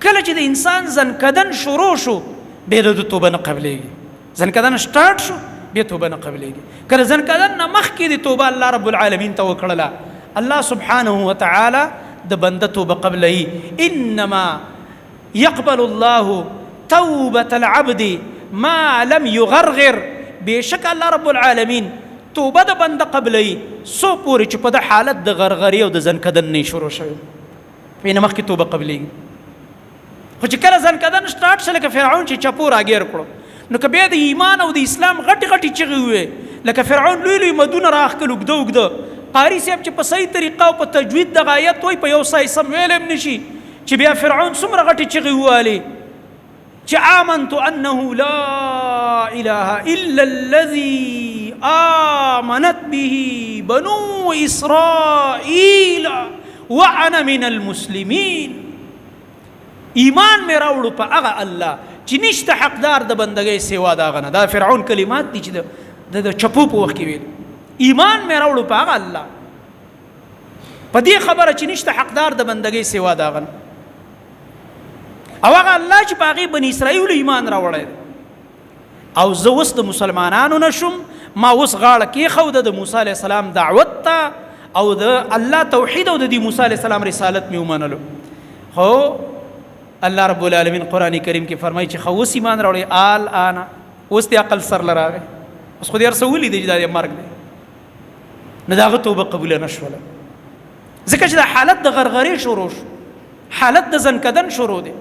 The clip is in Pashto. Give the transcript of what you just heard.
کله چې د انسان ځنکدن شروع شو بیا د توبه نه قبلېږي. ځنکدن سٹارټ شو بیا توبه نه قبلېږي. کله ځنکدن نه مخکې د توبه الله رب العالمین ته وکړله، الله سبحانه وتعالی د بنده توبه قبلوي. انما يقبل الله توبة العبد ما لم يغرغر. بشک الله رب العالمین توبه د بنده قبلوي سو پورې چې په د حالت د غرغري او د ځنکدن نه شروع شوی پینه مخکې توبه قبلېږي. خو چې کله ځنکدن سٹارټ شو لکه فرعون چې چپو راګیر کړو، نو که بیا د ایمان او د اسلام غټې غټې چغې ووې لکه فرعون لوی لوی مدونه راښکل اوږده اوږده، قاري صاحب چې په صحیح طریقه او په تجوید دغه آیت وایي په یو سای سم ویلی هم نشي، چې بیا فرعون څومره غټې چغې ووالې چې آمنت انه لا اله الا الذي آمنت به بنو اسرائیل وانا من المسلمین. ایمان مې راوړو په هغه الله چې نشته حقدار د بندګۍ سوا د هغه نه. دا فرعون کلمات دي چې د چپو په وخت کې ویل. ایمان مې راوړو په هغه الله، په دې خبره چې نشته حقدار د بندګۍ سوا د هغه نه، او هغه الله چې په هغې بني اسرائیلو ایمان راوړی. او زه اوس د مسلمانانو نه شم، ما اوس غاړه کېښوده د موسی علیه السلام دعوت ته او د الله توحید او د دې موسی علیه السلام رسالت مې ومنلو. خو الله رب العالمین قرآن کریم کې فرمایي چې خو اوس ایمان راوړی الآن اوس د عقل سر له راغی، اوس خو دې هر څه ولیدې چې دا د مرګ دی، نو د هغه توبه قبوله نه شوله. ځکه چې دا حالت د غرغرې شروع شو، حالت د ځنکدن شروع دی.